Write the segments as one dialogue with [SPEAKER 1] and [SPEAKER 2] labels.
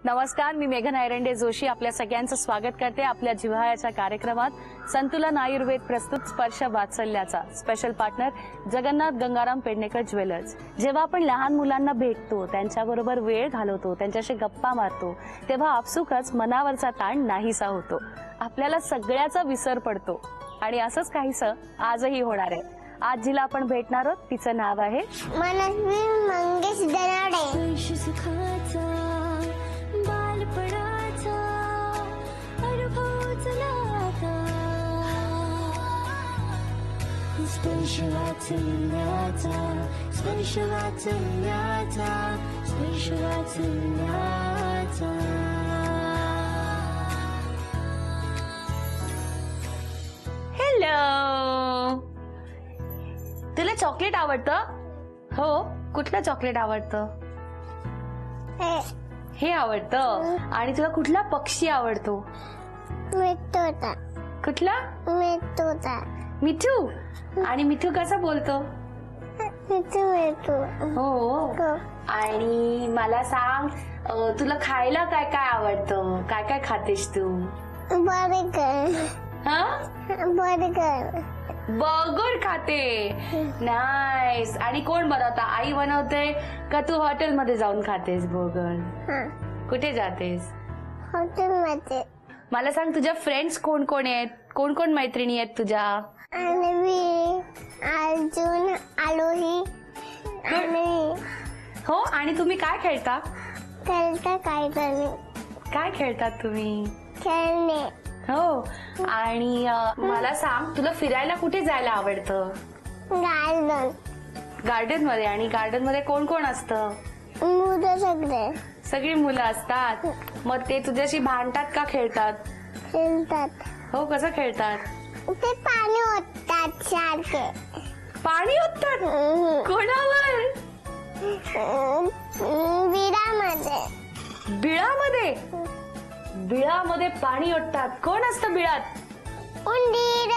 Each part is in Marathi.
[SPEAKER 1] नमस्कार, मी मेघना एरंडे जोशी आपल्या सगळ्यांचं स्वागत करते आपल्या जिव्हाळ्याच्या कार्यक्रमात. संतुलन आयुर्वेद प्रस्तुत स्पर्श वात्सल्याचा special partner Jagannath Gangaram Pednekar jewellers. जेव्हा आपण लहान मुलांना भेटतो, त्यांच्याबरोबर वेळ घालवतो, त्यांच्याशी गप्पा मारतो, तेव्हा आपसुकच मनावरचा ताण नाहीसा होतो. आपल्याला सगळ्याचा विसर पडतो आणि असंच काहीसं आजही होणार आहे. आज जिला आपण भेटणार आहोत तिचं नाव आहे
[SPEAKER 2] मनस्वी मंगेश दराडे.
[SPEAKER 1] हॅलो, तुला चॉकलेट आवडतं? हो, कुठलं चॉकलेट आवडतं? हे आवडतं. आणि तुला कुठला पक्षी आवडतो?
[SPEAKER 2] मिठूचा.
[SPEAKER 1] कुठला?
[SPEAKER 2] मिठूचा.
[SPEAKER 1] मिठू. आणि मिठू कसा बोलतो?
[SPEAKER 2] मिठू मिठू.
[SPEAKER 1] हो. आणि मला सांग, तुला खायला काय काय आवडतं? काय काय खातेस तू?
[SPEAKER 2] बर्गर.
[SPEAKER 1] हा,
[SPEAKER 2] बर्गर.
[SPEAKER 1] बर्गर खाते. नाईस. आणि कोण बनवता? आई बनवते का तू हॉटेलमध्ये जाऊन खातेस बर्गर? कुठे जातेस?
[SPEAKER 2] हॉटेलमध्ये.
[SPEAKER 1] मला सांग, तुझ्या फ्रेंड्स कोण कोण आहेत? कोण कोण मैत्रिणी आहेत तुझ्या?
[SPEAKER 2] अन्वी, अर्जुन, आलोही आणि
[SPEAKER 1] हो. आणि तुम्ही काय खेळता?
[SPEAKER 2] खेळता काय करणे.
[SPEAKER 1] काय खेळतात तुम्ही?
[SPEAKER 2] खेळणे.
[SPEAKER 1] हो. आणि मला सांग, तुला फिरायला कुठे जायला आवडतं?
[SPEAKER 2] गार्डन.
[SPEAKER 1] गार्डन मध्ये. आणि गार्डन मध्ये कोण कोण असतं?
[SPEAKER 2] मुलं सगळे.
[SPEAKER 1] सगळी मुलं असतात. मग ते तुझ्याशी भांडतात का खेळतात?
[SPEAKER 2] खेळतात.
[SPEAKER 1] हो. कसं खेळतात?
[SPEAKER 2] ते पाणी ओततात सारखे.
[SPEAKER 1] पाणी ओततात? कोणावर?
[SPEAKER 2] विरामध्ये.
[SPEAKER 1] बिळामध्ये? बिळामध्ये पाणी ओततात. कोण असतं बिळात?
[SPEAKER 2] उंदीर.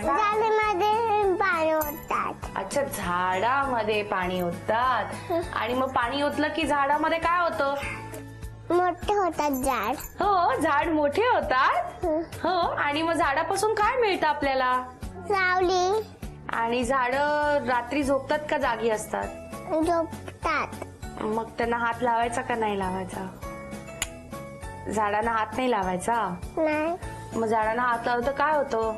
[SPEAKER 2] झाडीमध्ये पाणी ओततात.
[SPEAKER 1] अच्छा, झाडामध्ये पाणी ओततात. आणि मग पाणी ओतलं की झाडामध्ये काय होतं?
[SPEAKER 2] मोठे होतात झाड.
[SPEAKER 1] हो, झाड मोठे होतात. हो. आणि मग झाडापासून काय मिळतं आपल्याला?
[SPEAKER 2] सावली.
[SPEAKER 1] आणि झाड रात्री झोपतात का जागी असतात?
[SPEAKER 2] झोपतात.
[SPEAKER 1] मग त्यांना हात लावायचा का नाही लावायचा? झाडांना हात नाही लावायचा.
[SPEAKER 2] नाही.
[SPEAKER 1] मग झाडांना हात लावलं तर काय होतं?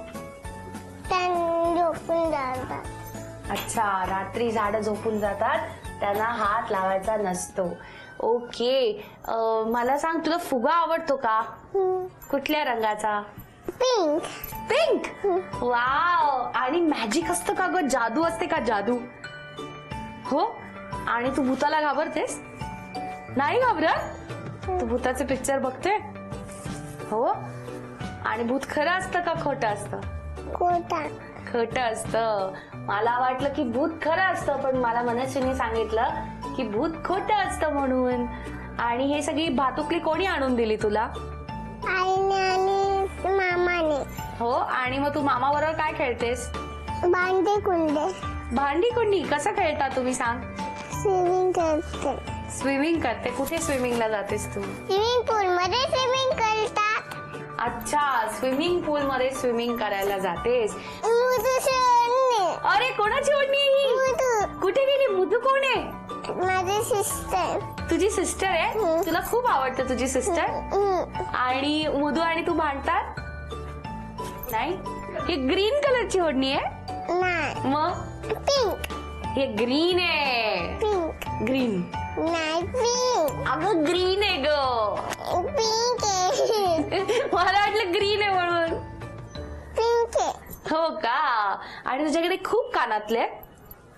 [SPEAKER 2] त्यांनी झोपून जातात.
[SPEAKER 1] अच्छा, रात्री झाडं झोपून जातात, त्यांना हात लावायचा नसतो. ओके. मला सांग, तुला फुगा आवडतो का? कुठल्या रंगाचा?
[SPEAKER 2] पिंक.
[SPEAKER 1] पिंक. वाव. आणि मॅजिक असतं का ग? जादू असते का? जादू. हो. आणि तू भूताला घाबरतेस? नाही घाबरत? तू भूताचे पिक्चर बघते? हो. आणि भूत खरं असतं का खोटं असतं?
[SPEAKER 2] खोटा.
[SPEAKER 1] खोटं असतं. मला वाटलं की भूत खरं असतं, पण मला मनस्वीने सांगितलं की भूत खोटं असतं म्हणून. आणि हे सगळी भातुकली कोणी आणून दिली तुला?
[SPEAKER 2] आईने आणि मामाने.
[SPEAKER 1] हो. आणि मग तू मामा बरोबर काय खेळतेस?
[SPEAKER 2] भांडे कुंडे.
[SPEAKER 1] भांडी कुंडी. कसं खेळता तुम्ही सांग?
[SPEAKER 2] स्विमिंग करते.
[SPEAKER 1] स्विमिंग करते. कुठे स्विमिंगला जातेस तू?
[SPEAKER 2] स्विमिंग पूल मध्ये स्विमिंग करतात.
[SPEAKER 1] अच्छा, स्विमिंग पूल मध्ये स्विमिंग करायला जातेस.
[SPEAKER 2] मुदूची ओढणी.
[SPEAKER 1] अरे, कोणाची ओढणी ही?
[SPEAKER 2] मुदू.
[SPEAKER 1] कुठे गेली? मुदू कोण आहे?
[SPEAKER 2] माझी सिस्टर.
[SPEAKER 1] तुझी सिस्टर आहे? तुला खूप आवडतं तुझी सिस्टर? आणि मुदू आणि तू भांडतात? नाही. ही ग्रीन कलरची ओढणी आहे?
[SPEAKER 2] नाही.
[SPEAKER 1] मग
[SPEAKER 2] पिंक.
[SPEAKER 1] हे ग्रीन आहे.
[SPEAKER 2] पिंक.
[SPEAKER 1] ग्रीन.
[SPEAKER 2] नाही पिंक.
[SPEAKER 1] अगं ग्रीन आहे ग.
[SPEAKER 2] पिंक आहे.
[SPEAKER 1] मला वाटलं ग्रीन आहे म्हणून.
[SPEAKER 2] पिंक आहे.
[SPEAKER 1] हो का? आणि तुझ्याकडे खूप कानातले,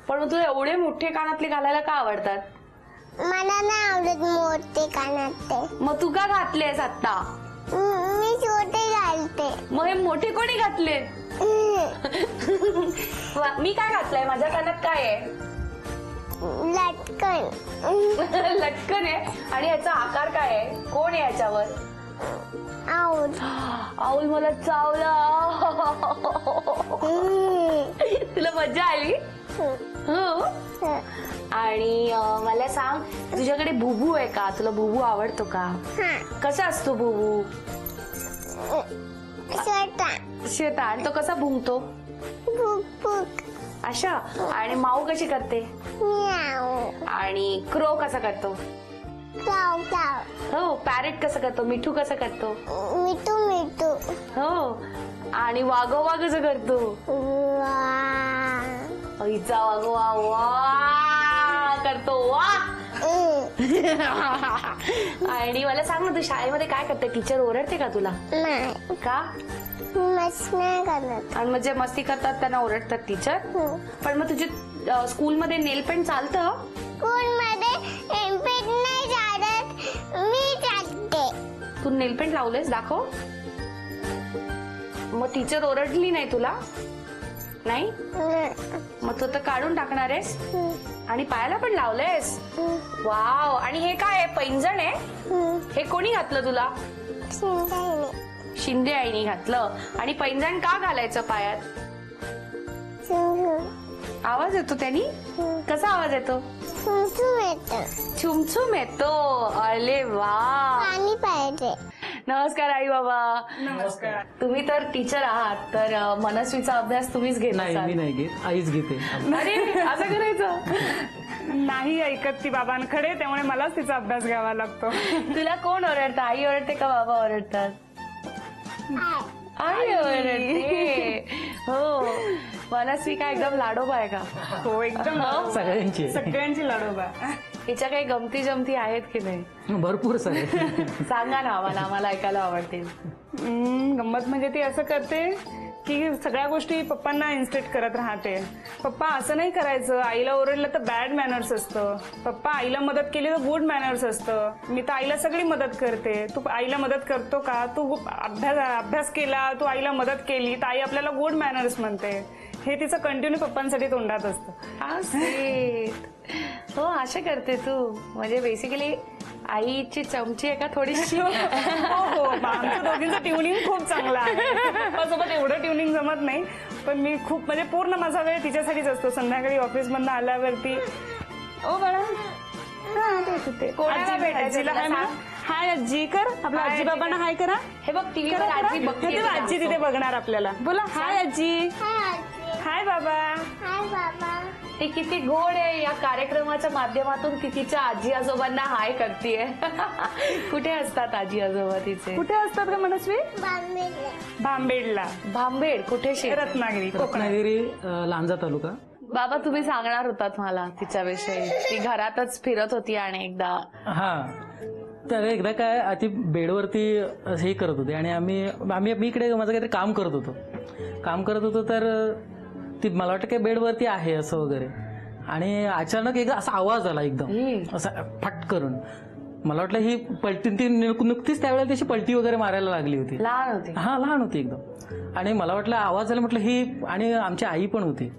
[SPEAKER 1] पण मग तुला एवढे मोठे कानातले घालायला का आवडतात?
[SPEAKER 2] मला नाही आवडत मोठे कानातले.
[SPEAKER 1] मग तू का घातलेस आता?
[SPEAKER 2] मी छोटे घालते.
[SPEAKER 1] मग हे मोठे कोणी घातले? मी काय घातलंय? माझ्या कानात काय आहे?
[SPEAKER 2] लटकन.
[SPEAKER 1] लटकन आहे. आणि याचा आकार काय आहे? कोण आहे याच्यावर?
[SPEAKER 2] आऊल.
[SPEAKER 1] आऊल मला चावला. तुला मजा आली? हो. आणि मला सांग, तुझ्याकडे बुबू आहे का? तुला बुबू आवडतो का? कसा असतो बुबू? शेता. आणि तो कसा भुंकतो? अशा. आणि माऊ कशी करते? आणि क्रो कसा करतो? हो. पॅरेट कसं करतो? मिठू कसं करतो?
[SPEAKER 2] मिठू.
[SPEAKER 1] हो. आणि वाघोबा कसं करतो? हिचा वाघोबा वा करतो वा. आणि मला सांग ना, तू शाळेमध्ये काय करते? टीचर ओरडते का तुला?
[SPEAKER 2] नाही.
[SPEAKER 1] का?
[SPEAKER 2] मस्त नाही करत.
[SPEAKER 1] आणि मग जे मस्ती करतात त्यांना ओरडतात टीचर? पण मग तुझे स्कूलमध्ये नेल पेंट चालतं?
[SPEAKER 2] स्कूलमध्ये पेंट नाही चालत, मी चालते.
[SPEAKER 1] तू नेल पेंट लावलेस? दाखव. मग टीचर ओरडली नाही तुला? नाही. मग तू तर काढून टाकणार आहेस? आणि पायाला पण लावलेस? वाव. आणि हे काय आहे? पैंजण आहे? हे कोणी घातलं तुला? शिंदे आईने घातलं. आणि पैंजण का घालायचं पायात? आवाज येतो त्यांनी? कसा आवाज येतो? छुमछुम येतो. अरे वा.
[SPEAKER 2] पाणी पाहिजे.
[SPEAKER 3] नमस्कार आई बाबा.
[SPEAKER 4] नमस्कार.
[SPEAKER 3] तुम्ही तर टीचर आहात, तर मनस्वीचा अभ्यास तुम्हीच घेत
[SPEAKER 5] नाही,
[SPEAKER 3] असाल.
[SPEAKER 5] मी नाही घेत, आईच घेते.
[SPEAKER 3] अरे असं करायचं?
[SPEAKER 4] नाही ऐकत ती बाबांकडे, त्यामुळे मलाच तिचा अभ्यास घ्यावा लागतो.
[SPEAKER 3] तुला कोण ओरडतं? आई ओरडते का बाबा ओरडतात? आई ओरडते. हो. मनस्वी काय एकदम लाडोबा आहे का?
[SPEAKER 4] हो, एकदम
[SPEAKER 5] सगळ्यांची
[SPEAKER 4] सगळ्यांची लढोबा.
[SPEAKER 3] हिच्या काही गमती जमती आहेत की नाही?
[SPEAKER 5] भरपूर सारे.
[SPEAKER 3] सांगा ना आम्हाला ऐकायला आवडतील.
[SPEAKER 4] गंमत म्हणजे ती असं करते की सगळ्या गोष्टी पप्पांना इन्स्टेट करत राहते. पप्पा असं नाही करायचं, आईला ओरडलं तर बॅड मॅनर्स असतं. पप्पा आईला मदत केली तर गुड मॅनर्स असतं. मी तर आईला सगळी मदत करते. तू आईला मदत करतो का? तू अभ्यास केला, तू आईला मदत केली तर आई आपल्याला गुड मॅनर्स म्हणते. हे तिचं कंटिन्यू पप्पांसाठी तोंडात असतं.
[SPEAKER 3] हो, अशा करते तू. म्हणजे बेसिकली आईची चमची आहे का थोडीशी?
[SPEAKER 4] हो, आमच्या दोघींचं ट्युनिंग खूप चांगलं आहे. पप्पासोबत एवढं ट्युनिंग जमत नाही, पण मी खूप म्हणजे पूर्ण माझा वेळ तिच्यासाठीच असतो. संध्याकाळी ऑफिसमधून आल्यावरती ओ बाळा
[SPEAKER 3] कोणाला भेटायचं तुला सांग?
[SPEAKER 4] हाय आजी कर. आपल्या आजी बाबांना हाय करा.
[SPEAKER 3] हे बघ टीव्ही
[SPEAKER 4] करा,
[SPEAKER 3] आजी
[SPEAKER 4] करा.
[SPEAKER 3] बघते.
[SPEAKER 4] हे तेव्हा आजी तिथे बघणार आपल्याला. बोला हाय आजी. हाय बाबा.
[SPEAKER 2] हाय बाबा.
[SPEAKER 3] ती किती गोड आहे. या कार्यक्रमाच्या माध्यमातून ती तिच्या आजी आजोबांना हाय करतीये. कुठे असतात आजी आजोबा तिचे?
[SPEAKER 4] कुठे असतात का मनस्वी? भांबेडला.
[SPEAKER 3] भांबेड कुठे?
[SPEAKER 4] रत्नागिरी, कोकणात.
[SPEAKER 5] रत्नागिरी, लांजा तालुका.
[SPEAKER 3] बाबा तुम्ही सांगणार होतात मला तिच्याविषयी. ती घरातच फिरत होती आणि एकदा
[SPEAKER 5] हा, तर एकदा काय ती बेडवरती हे करत होते आणि मी इकडे माझं काहीतरी काम करत होतो तर ती मला वाटतं काही बेडवरती आहे असं वगैरे. आणि अचानक एकदा असा आवाज आला एकदम असा फट करून. मला वाटलं ही पलटी, ती नुकतीच त्यावेळेला त्याची पलटी वगैरे मारायला लागली होती.
[SPEAKER 3] लहान होती?
[SPEAKER 5] हा, लहान होती एकदम. आणि मला वाटलं आवाज आला, म्हटलं ही. आणि आमची आई पण होती,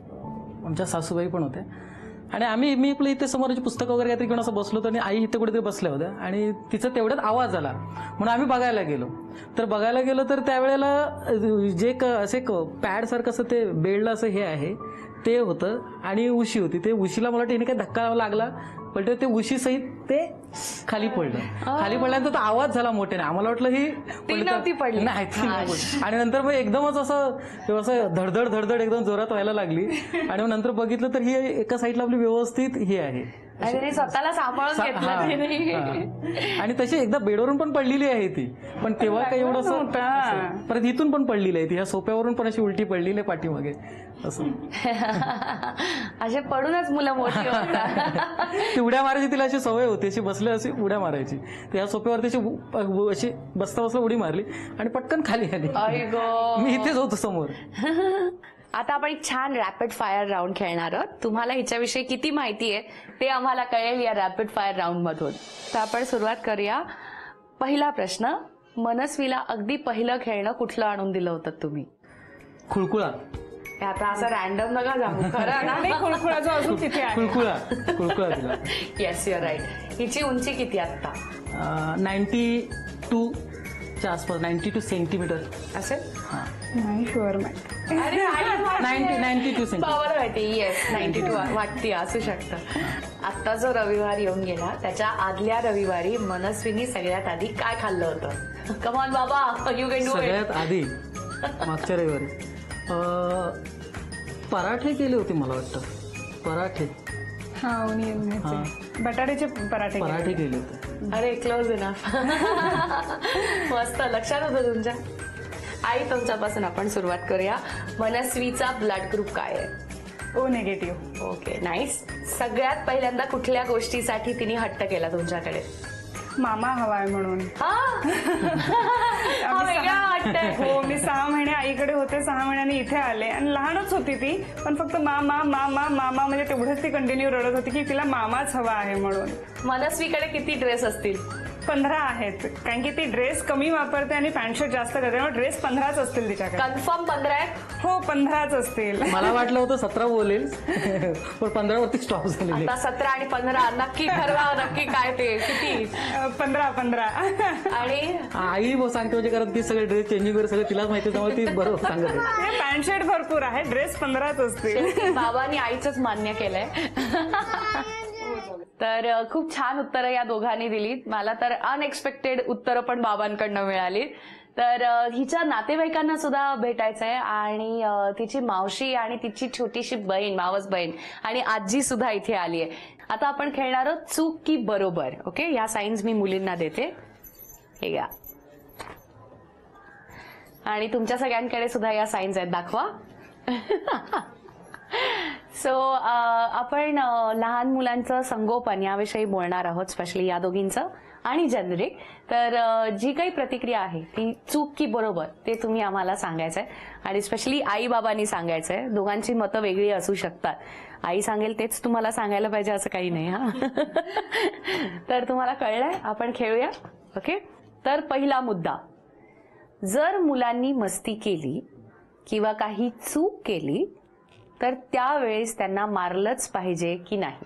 [SPEAKER 5] आमच्या सासूबाई पण होत्या. आणि मी आपलं इथे समोरची पुस्तकं वगैरे काहीतरी घेऊन असं बसलो होतो आणि आई इथे कुठेतरी बसल्या होत्या आणि तिचं तेवढ्यात आवाज आला म्हणून आम्ही बघायला गेलो. तर त्यावेळेला जे असे पॅड सारखं असं ते बेडला असं हे आहे ते होतं आणि उशी होती. ते उशीला मला वाटतं काही धक्का लागला, पण ते उशी सहित ते खाली पडल्यानंतर तो आवाज झाला मोठ्याने. आम्हाला वाटलं ही
[SPEAKER 3] नव्हती पडली.
[SPEAKER 5] नाही, ती नाही पडली. आणि नंतर मग एकदमच असं धडधड एकदम जोरात व्हायला लागली. आणि मग नंतर बघितलं तर ही एका साईडला आपली व्यवस्थित ही आहे.
[SPEAKER 3] अरे स्वतःला सांभाळून घेतलं तिने.
[SPEAKER 5] आणि तशी एकदा बेडवरून पण पडलेली आहे ती, पण तेव्हा काही एवढं असं. परत इथून पण पडलेली आहे ती, ह्या सोप्यावरून पण अशी उलटी पडलेली आहे पाठीमागे असं.
[SPEAKER 3] असे पडूनच मुलं मोठी होतात.
[SPEAKER 5] ती उड्या मारायची, तिला अशी सवय होती, अशी बसले अशी उड्या मारायची. त्या सोप्यावरती अशी बसता उडी मारली आणि पटकन खाली आली. मी इथेच होतो समोर.
[SPEAKER 3] आता आपण एक छान रॅपिड फायर राऊंड खेळणार आहोत. तुम्हाला हिच्याविषयी किती माहिती आहे ते आम्हाला कळेल या रॅपिड फायर राऊंड मधून. तर आपण सुरुवात करूया. पहिला प्रश्न, मनस्वीला अगदी पहिलं खेळणं कुठलं आणून दिलं होतं तुम्ही?
[SPEAKER 5] खुळकुळा.
[SPEAKER 3] आता असं रॅन्डम नका जाऊ, खरं ना?
[SPEAKER 4] खुळखुळा जो अजून तिथे आहे.
[SPEAKER 5] खुळकुळा दिला.
[SPEAKER 3] Yes, your right. हिची उंची किती आता?
[SPEAKER 5] 92 च्या आसपास 92 सेंटीमीटर.
[SPEAKER 3] असेल.
[SPEAKER 5] हां,
[SPEAKER 4] नाही शुअर नाही.
[SPEAKER 3] अरे आई वाटते.
[SPEAKER 5] 92 सेंटीमीटर.
[SPEAKER 3] बाबाला माहिती. येस, 92 वाटते, असू शकतं. आता जो रविवार येऊन गेला त्याच्या आदल्या रविवारी मनस्वीनी सगळ्यात आधी काय खाल्लं होतं? कमॉन बाबा, यू कॅन डू इट.
[SPEAKER 5] सगळ्यात आधी मागच्या रविवारी पराठे केले होते मला वाटतं. पराठे
[SPEAKER 4] हा, ओनियन ह्याचे बटाट्याचे पराठे केले.
[SPEAKER 5] पराठे केले होते.
[SPEAKER 3] अरे क्लोज इनफ. मस्त, लक्षात होतं तुमच्या. आई, तुमच्यापासून आपण सुरुवात करूया. मनस्वीचा ब्लड ग्रुप काय आहे?
[SPEAKER 4] ओ निगेटिव्ह.
[SPEAKER 3] Okay, nice. सगळ्यात पहिल्यांदा कुठल्या गोष्टीसाठी तिने हट्ट केला तुमच्याकडे?
[SPEAKER 4] मामा हवाय म्हणून.
[SPEAKER 3] हा वेगळा हट्ट आहे.
[SPEAKER 4] हो, मी 6 महिने आईकडे होते, 6 महिन्यांनी इथे आले आणि लहानच होती ती, पण फक्त मामा मामा मामा म्हणजे तेवढंच ती कंटिन्यू रडत होती की तिला मामाच हवा आहे म्हणून.
[SPEAKER 3] मनस्वीकडे किती ड्रेस असतील?
[SPEAKER 4] 15 आहेत, कारण की ती ड्रेस कमी वापरते आणि पॅन्ट शर्ट जास्त करते, त्यामुळे ड्रेस 15च असतील तिच्याकडे.
[SPEAKER 3] कन्फर्म 15 आहे?
[SPEAKER 4] हो, 15च असतील.
[SPEAKER 5] मला वाटलं होतं 17 बोलेल, पण 15 वरती स्टॉप झालेले.
[SPEAKER 3] आता 17 आणि 15 नक्की ठरवा, नक्की काय ते किती?
[SPEAKER 4] 15.
[SPEAKER 3] आणि
[SPEAKER 5] आई सांगते म्हणजे कारण ती सगळे ड्रेस चेंजिंग वगैरे सगळं तिलाच माहिती, त्यामुळे ती बरोबर सांगत आहे.
[SPEAKER 4] पॅन्ट शर्ट भरपूर आहे, ड्रेस 15च असतील.
[SPEAKER 3] बाबांनी आईचंच मान्य केलंय. तर खूप छान उत्तरं या दोघांनी दिलीत. मला तर अनएक्सपेक्टेड उत्तरं पण बाबांकडनं मिळाली. तर हिच्या नातेवाईकांना सुद्धा भेटायचंय आणि तिची मावशी आणि तिची छोटीशी बहीण, मावस बहीण आणि आजी सुद्धा इथे आली आहे. आता आपण खेळणार आहोत चूक की बरोबर. ओके, या साईन्स मी मुलींना देते. हे घ्या. आणि तुमच्या सगळ्यांकडे सुद्धा या साईन्स आहेत, दाखवा. सो आपण लहान मुलांचं संगोपन याविषयी बोलणार आहोत, स्पेशली या दोघींचं आणि जनरिक. तर जी काही प्रतिक्रिया आहे ती चूक की बरोबर ते तुम्ही आम्हाला सांगायचंय आणि स्पेशली आई बाबांनी सांगायचंय. दोघांची मतं वेगळी असू शकतात. आई सांगेल तेच तुम्हाला सांगायला पाहिजे असं काही नाही. हा तर तुम्हाला कळलंय, आपण खेळूया. ओके, तर पहिला मुद्दा, जर मुलांनी मस्ती केली किंवा काही चूक केली तर त्यावेळेस त्यांना मारलंच पाहिजे की नाही?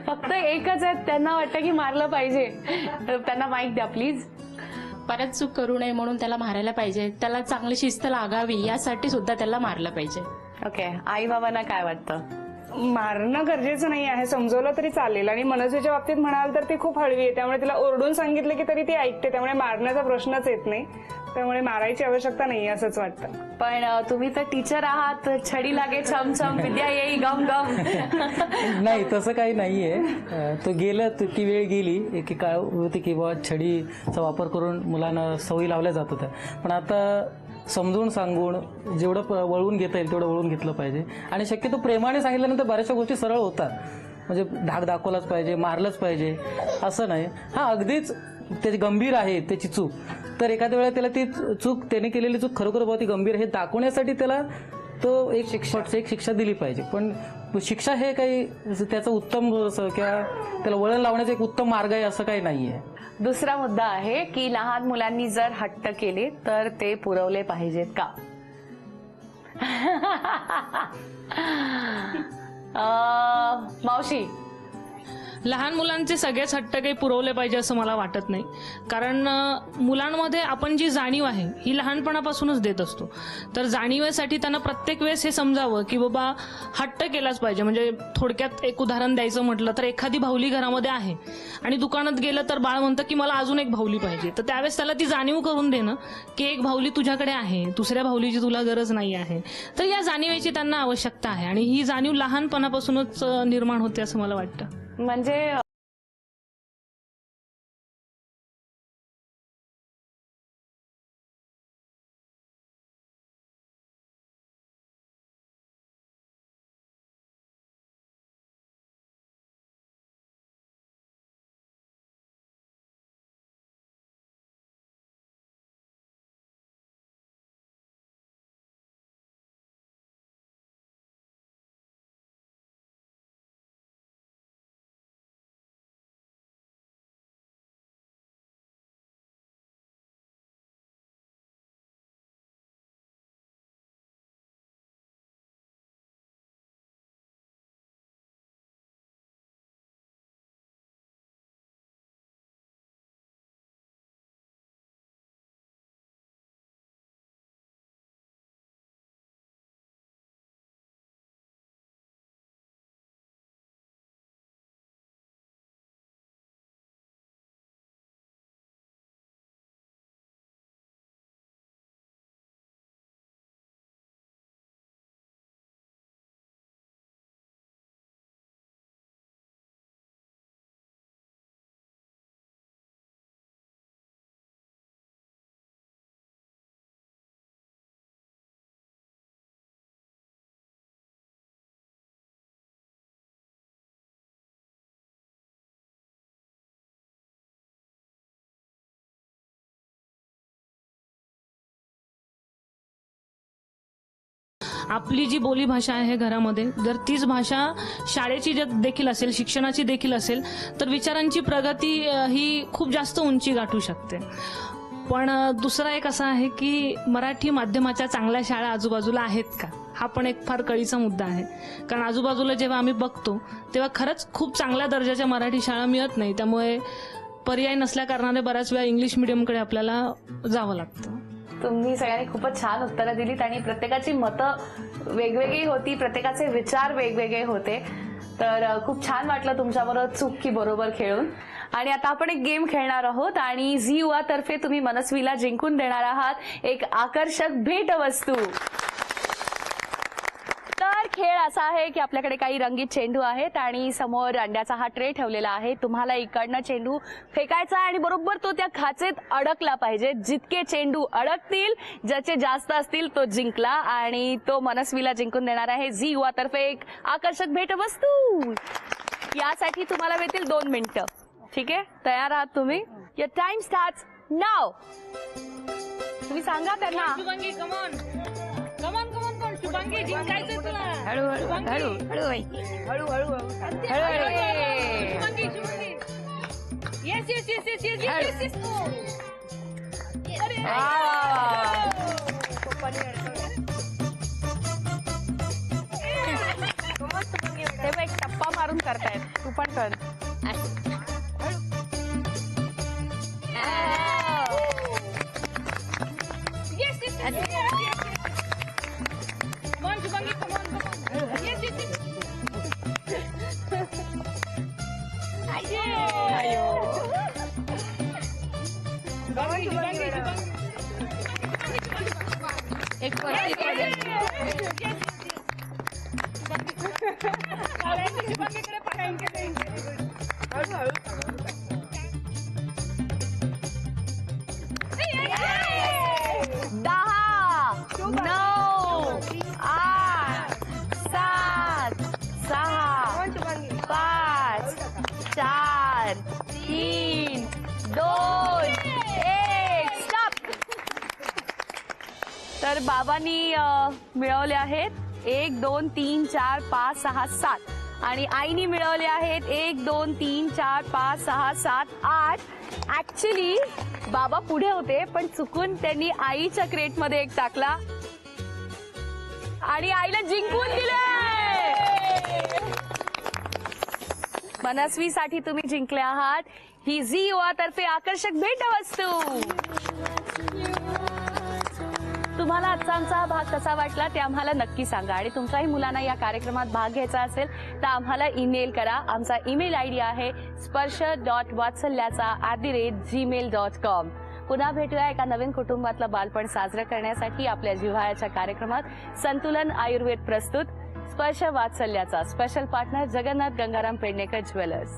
[SPEAKER 3] फक्त एकच आहे, त्यांना वाटतं की मारलं पाहिजे. त्यांना माईक द्या प्लीज.
[SPEAKER 6] परत चूक करू नये म्हणून त्याला मारायला पाहिजे, त्याला चांगली शिस्त लागावी यासाठी सुद्धा त्याला मारलं पाहिजे.
[SPEAKER 3] ओके, आई बाबांना काय वाटतं?
[SPEAKER 4] मारणं गरजेचं नाही आहे, समजवलं तरी चालेल. आणि मनस्वीच्या बाबतीत म्हणाल तर ती खूप हळवी आहे, त्यामुळे तिला ओरडून सांगितलं की तरी ती ऐकते, त्यामुळे मारण्याचा प्रश्नच येत नाही. त्यामुळे मारायची आवश्यकता नाही असंच वाटतं.
[SPEAKER 3] पण तुम्ही तर टीचर आहात, छडी लागे छमछम विद्या येई गम गम.
[SPEAKER 5] नाही, तसं काही नाहीये. तो गेलं, ती वेळ गेली. एक काळ होती की बाबा छडीचा वापर करून मुलांना सवयी लावल्या जात होत्या, पण आता समजून सांगून जेवढं वळवून घेता येईल तेवढं वळवून घेतलं पाहिजे. आणि शक्यतो प्रेमाने सांगितल्यानंतर बऱ्याचशा गोष्टी सरळ होतात. म्हणजे धाक दाखवलाच पाहिजे, मारलंच पाहिजे असं नाही. हा, अगदीच त्याची गंभीर आहे त्याची चूक, तर एखाद्या वेळेला त्याला ती चूक, त्याने केलेली चूक खरोखर बहुत गंभीर आहे हे दाखवण्यासाठी त्याला तो एक शिक्षा दिली पाहिजे. पण शिक्षा हे काही त्याचं उत्तम किंवा त्याला वळण लावण्याचा एक उत्तम मार्ग आहे असं काही नाहीये.
[SPEAKER 3] दुसरा मुद्दा आहे की लहान मुलांनी जर हट्ट केले तर ते पुरवले पाहिजेत का? मावशी,
[SPEAKER 6] लहान मुलांचे सगळेच हट्ट काही पुरवले पाहिजे असं मला वाटत नाही. कारण मुलांमध्ये आपण जी जाणीव आहे ही लहानपणापासूनच देत असतो. तर जाणीवेसाठी त्यांना प्रत्येक वेळेस हे समजावं की बाबा हट्ट केलाच पाहिजे. म्हणजे थोडक्यात एक उदाहरण द्यायचं म्हटलं तर एखादी बाहुली घरामध्ये आहे आणि दुकानात गेलं तर बाळ म्हणतं की मला अजून एक बाहुली पाहिजे. तर त्यावेळेस त्याला ती जाणीव करून देणं की एक बाहुली तुझ्याकडे आहे, दुसऱ्या बाहुलीची तुला गरज नाही आहे. तर या जाणीवेची त्यांना आवश्यकता आहे आणि ही जाणीव लहानपणापासूनच निर्माण होते असं मला वाटतं.
[SPEAKER 3] म्हणजे
[SPEAKER 6] आपली जी बोलीभाषा आहे घरामध्ये, जर तीच भाषा शाळेची देखील असेल, शिक्षणाची देखील असेल, तर विचारांची प्रगती ही खूप जास्त उंची गाठू शकते. पण दुसरा एक असा आहे की मराठी माध्यमाच्या चांगल्या शाळा आजूबाजूला आहेत का, हा पण एक फार कळीचा मुद्दा आहे. कारण आजूबाजूला जेव्हा आम्ही बघतो तेव्हा खरंच खूप चांगल्या दर्जाच्या मराठी शाळा मिळत नाही. त्यामुळे पर्याय नसल्या कारणाने बऱ्याच वेळा इंग्लिश मिडियमकडे आपल्याला जावं लागतं.
[SPEAKER 3] तुम्ही सगळ्यांनी खूपच छान उत्तरं दिलीत आणि प्रत्येकाची मतं वेगवेगळी होती, प्रत्येकाचे विचार वेगवेगळे होते. तर खूप छान वाटलं तुमच्याबरोबर चूक की बरोबर खेळून. आणि आता आपण एक गेम खेळणार आहोत आणि झी युवा तर्फे तुम्ही मनस्वीला जिंकून देणार आहात एक आकर्षक भेटवस्तू. तर खेळ असा आहे की आपल्याकडे काही रंगीत चेंडू आहेत आणि समोर अंड्याचा हा ट्रे ठेवलेला आहे. तुम्हाला इकडनं चेंडू फेकायचा आणि बरोबर तो त्या खाचेत अडकला पाहिजे. जितके चेंडू अडकतील, ज्याचे जास्त असतील तो जिंकला आणि तो मनस्वीला जिंकून देणार आहे झी युवा तर्फे एक आकर्षक भेटवस्तू. यासाठी तुम्हाला मिळतील 2 मिनिटं. ठीक आहे, तयार आहात तुम्ही? Your time starts now. तुम्ही सांगा त्यांना.
[SPEAKER 6] Shubhangi come on come on come on come on, Shubhangi जिंकायचंय तुला.
[SPEAKER 3] हळूहळू हळू हळूहळू
[SPEAKER 6] Shubhangi Shubhangi. Yes yes yes yes yes yes yes.
[SPEAKER 3] ते बघ, एक टप्पा मारून करतायत. तू पण कर.
[SPEAKER 6] Yes yes yes. Come on Shubhangi come on come on. Yes yes yes. Shubhangi Shubhangi Shubhangi.
[SPEAKER 3] एक
[SPEAKER 6] शुभांगीकडे पाहायला.
[SPEAKER 3] तर बाबांनी मिळवले आहेत 1 2 3 4 5 6 7 आणि आईनी मिळवले आहेत 1 2 3 4 5 6 7 8. ऍक्च्युली बाबा पुढे होते पण चुकून त्यांनी आईच्या क्रेटमध्ये 1 टाकला आणि आईला जिंकून दिले. मनस्वीसाठी तुम्ही जिंकले आहात ही झी युवा तर्फे आकर्षक भेटवस्तू. तुम्हाला आजचा आमचा भाग कसा वाटला ते आम्हाला नक्की सांगा आणि तुमच्याही मुलांना या कार्यक्रमात भाग घ्यायचा असेल तर आम्हाला ईमेल करा. आमचा ईमेल आयडी आहे sparsh.vatsalyacha@gmail.com. पुन्हा भेटूया एका नवीन कुटुंबातलं बालपण साजरं करण्यासाठी आपल्या जिव्हाळ्याच्या कार्यक्रमात. संतुलन आयुर्वेद प्रस्तुत स्पर्श वात्सल्याचा. Special partner Jagannath Gangaram Pednekar jewellers.